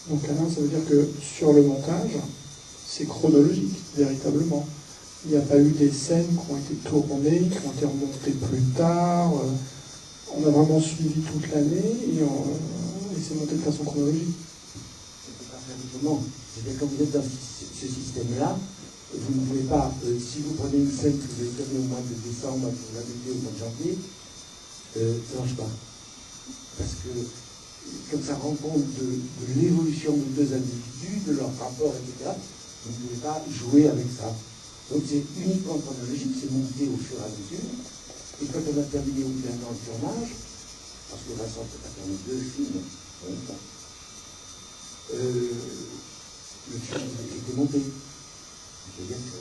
Donc Alain, ça veut dire que sur le montage, c'est chronologique, véritablement. Il n'y a pas eu des scènes qui ont été tournées, qui ont été remontées plus tard. On a vraiment suivi toute l'année et c'est monté de façon chronologique. Je ne peux pas faire autrement. C'est-à-dire quand vous êtes dans ce système-là, vous ne pouvez pas, si vous prenez une scène que vous avez tournée au mois de décembre, que vous la mettez au mois de janvier, ça ne marche pas. Parce que comme ça rend compte de l'évolution de deux individus, de leur rapport, etc., vous ne pouvez pas jouer avec ça. Donc c'est uniquement chronologique, c'est monté au fur et à mesure. Et quand on a terminé au bout d'un an de tournage, parce que Vincent peut pas tourner 2 films en même temps, le film était monté. C'est-à-dire que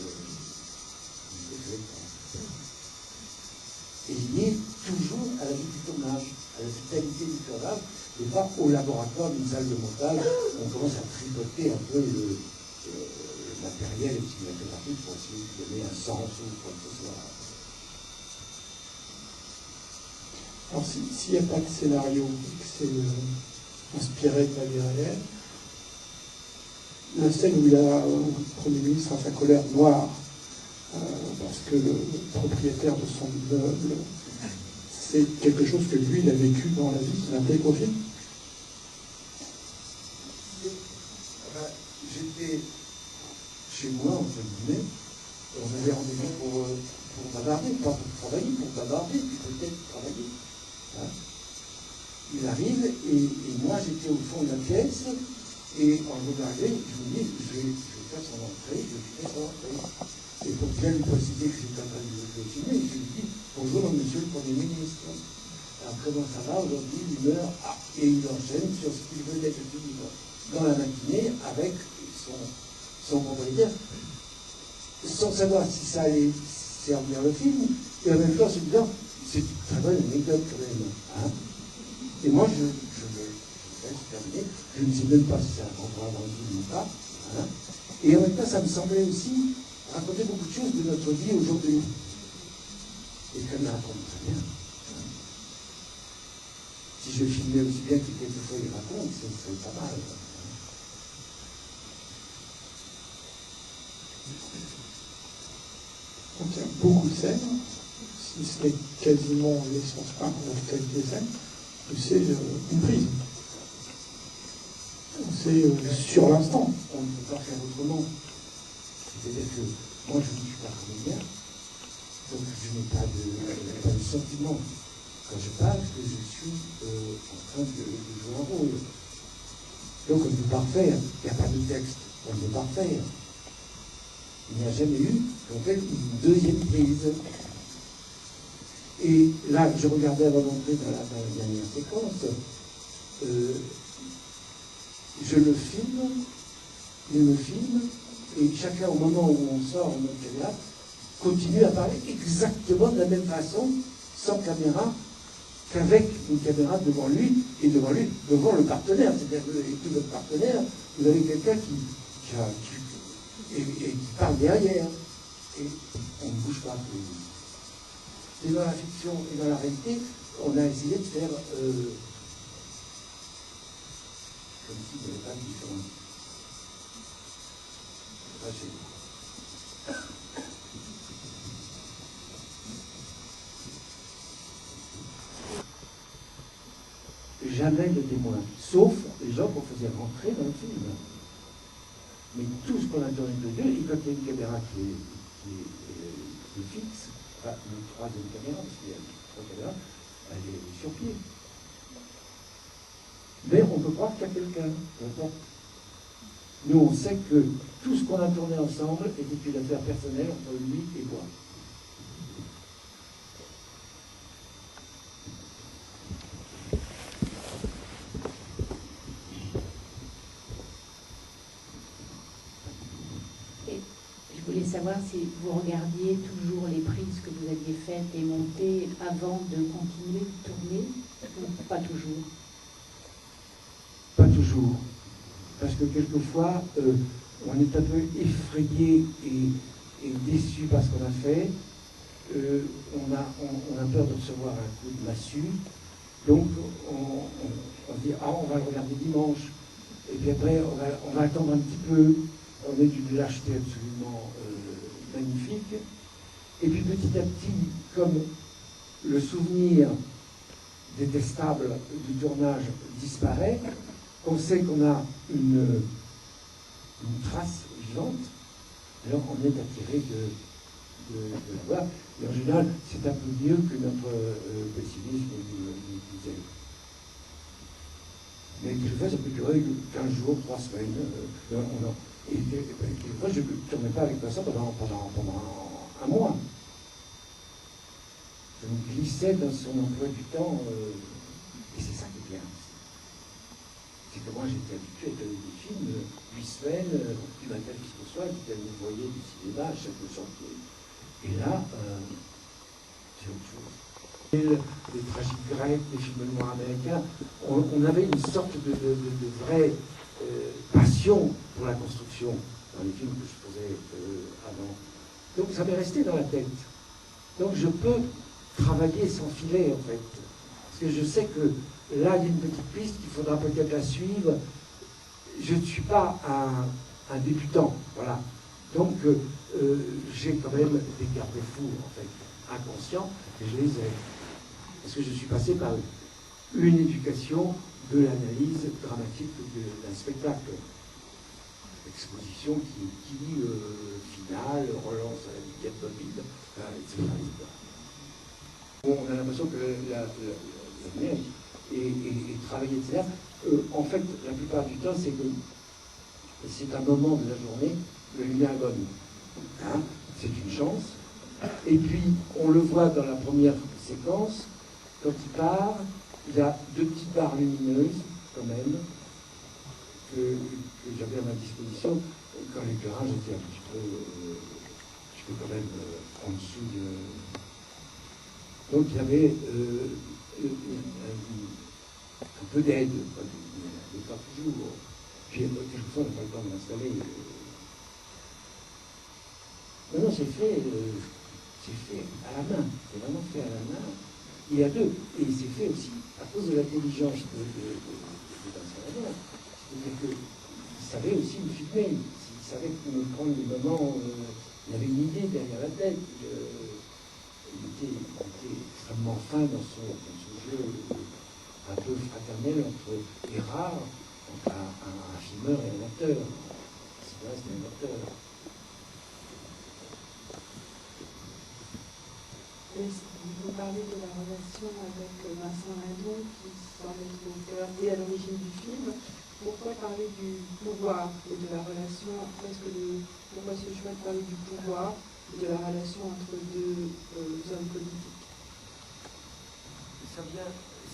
et lié toujours à la vie du tournage, à la vitalité du tournage, et pas au laboratoire d'une salle de montage où on commence à tripoter un peu le matériel cinématographique pour essayer de donner un sens ou quoi que ce soit. Alors s'il n'y a pas de scénario, que c'est inspiré de la vie réelle, la scène où le Premier ministre a sa colère noire, parce que le propriétaire de son immeuble, c'est quelque chose que lui, il a vécu dans la vie, qu'il intègre au film. J'étais chez moi, entre guillemets, on avait rendez-vous pour bavarder, pas pour travailler, pour bavarder, puis peut-être travailler. Hein. Il arrive, et moi j'étais au fond de la pièce, et en regardant, je me dis, je vais faire son entrée, je vais faire son entrée. Et pour bien lui préciser que j'étais en train de le filmer, je lui dis, bonjour monsieur le Premier ministre. Alors comment ça va aujourd'hui, l'humeur? Et il enchaîne sur ce qu'il venait de vivre dans la matinée avec son propriétaire, sans savoir si ça allait servir le film, et en même temps se disant, c'est une très bonne anecdote quand même. Hein. Et moi, je laisse terminer, je ne sais même pas si ça rentrera dans le film ou pas. Hein. Et en même temps, ça me semblait aussi raconter beaucoup de choses de notre vie aujourd'hui. Et comme il raconte très bien. Hein. Si je filmais aussi bien que quelquefois il raconte, ce serait pas mal. Donc il y a beaucoup de scènes, si ce n'est quasiment l'essence, enfin la totalité des scènes, c'est une prise. C'est sur l'instant. On ne peut pas faire autrement. C'est-à-dire que moi je ne suis pas comédien, donc je n'ai pas de sentiment quand je parle que je suis en train de jouer un rôle. Donc on ne peut pas refaire, il n'y a pas de texte, on ne peut pas refaire. Il n'y a jamais eu, en fait, une deuxième prise. Et là, je regardais avant d'entrer dans la dernière séquence, je le filme, il me filme, et chacun, au moment où on sort en mode caméra, continue à parler exactement de la même façon, sans caméra, qu'avec une caméra devant lui, et devant lui, devant le partenaire. C'est-à-dire que tout votre partenaire, vous avez quelqu'un qui parle derrière, et on ne bouge pas. Et dans la fiction et dans la réalité, on a essayé de faire comme s'il n'y avait pas de différence. Jamais de témoin, sauf les gens qu'on faisait rentrer dans le film. Mais tout ce qu'on a tourné de deux, et quand il y a une caméra qui est fixe, enfin une troisième caméra, parce qu'il y a trois caméras, elle est sur pied. Mais on peut croire qu'il y a quelqu'un, peu importe. Nous, on sait que tout ce qu'on a tourné ensemble était une affaire personnelle entre lui et moi. Je voulais savoir si vous regardiez toujours les prises que vous aviez faites et montées avant de continuer de tourner, ou pas toujours? Pas toujours. Parce que quelquefois, on est un peu effrayé et déçu par ce qu'on a fait. On a peur de recevoir un coup de massue. Donc, on dit, ah, on va le regarder dimanche. Et puis après, on va attendre un petit peu. On est d'une lâcheté absolument magnifique. Et puis petit à petit, comme le souvenir détestable du tournage disparaît, on sait qu'on a une trace vivante, alors on est attiré de la voir. Et en général, c'est un peu mieux que notre pessimisme nous disait. Mais quelquefois, ça peut durer 15 jours, 3 semaines. Et quelquefois, je ne tournais pas avec personne pendant un mois. Je me glissais dans son emploi du temps, et c'est ça qui est bien. C'est que moi, j'étais habitué à tourner des films 8 semaines, du matin jusqu'au soir, qui allaient m'envoyer du cinéma à chaque chantier. Et là, c'est autre chose. Les tragiques grecs, les films noirs américains, on avait une sorte de vraie passion pour la construction dans les films que je faisais avant. Donc ça m'est resté dans la tête. Donc je peux travailler sans filet, en fait. Parce que je sais que là, il y a une petite piste qu'il faudra peut-être la suivre. Je ne suis pas un débutant, voilà. Donc j'ai quand même des garde-fous, en fait, inconscients, et je les ai. Parce que je suis passé par une éducation de l'analyse dramatique d'un spectacle. Exposition qui finale, relance à la vitesse mobile, etc. Bon, on a l'impression que la neige et travailler, etc. En fait, la plupart du temps, c'est que c'est un moment de la journée, la lumière est bonne. Hein, c'est une chance. Et puis, on le voit dans la première séquence, quand il part, il y a 2 petites barres lumineuses, quand même, que j'avais à ma disposition quand l'éclairage était un petit peu quand même en dessous de... Donc il y avait un peu d'aide, mais pas toujours. Puis quelquefois on n'a pas le temps de l'installer. Non, c'est fait à la main, c'est vraiment fait à la main. Il y a 2, et c'est fait aussi à cause de l'intelligence de l'installateur. C'est-à-dire qu'il savait aussi me filmer, il savait me prendre les moments, il avait une idée derrière la tête. Il était extrêmement fin dans son jeu un peu fraternel et rare entre un filmeur et un acteur. C'est vrai, c'est un acteur. Vous parlez de la relation avec Vincent Lindon qui semble être au cœur et à l'origine du film. Pourquoi parler du pouvoir et de la relation, pourquoi ce choix de parler du pouvoir et de la relation entre 2 hommes politiques?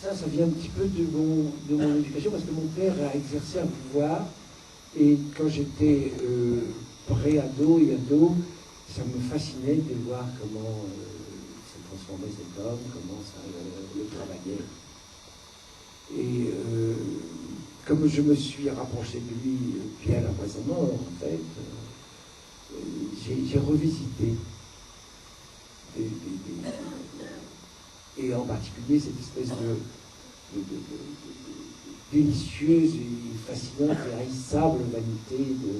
Ça vient un petit peu de mon éducation, parce que mon père a exercé un pouvoir, et quand j'étais pré-ado et ado, ça me fascinait de voir comment se transformait cet homme, comment ça le travaillait. Et comme je me suis rapproché de lui bien après sa mort, en fait, j'ai revisité et en particulier cette espèce de délicieuse et fascinante et haïssable vanité de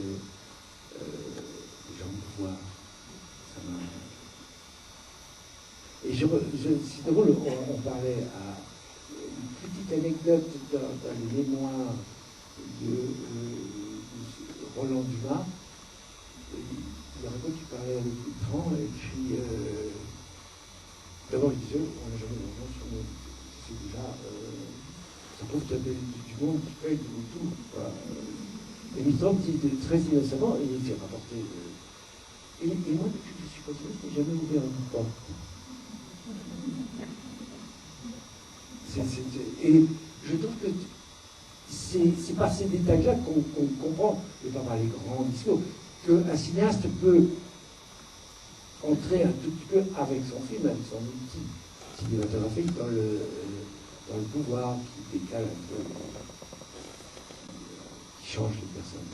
Jean de Pouvoir. Et c'est drôle, on parlait à une petite anecdote dans les mémoires de Roland Dumas. Il raconte qu'il parlait avec Mitterrand, et puis d'abord il disait on n'a jamais d'argent sur nous. C'est déjà ça prouve qu'il y a du monde qui paye de tout. Voilà. Et Mitterrand dit très innocemment, et il s'est rapporté. Et moi, depuis que je suis président, je n'ai jamais ouvert une porte. Et je trouve que c'est par ces détails-là qu'on comprend, et pas par les grands discours, qu'un cinéaste peut entrer un tout petit peu avec son film, avec son outil cinématographique dans le pouvoir qui décale un peu, qui change les personnes.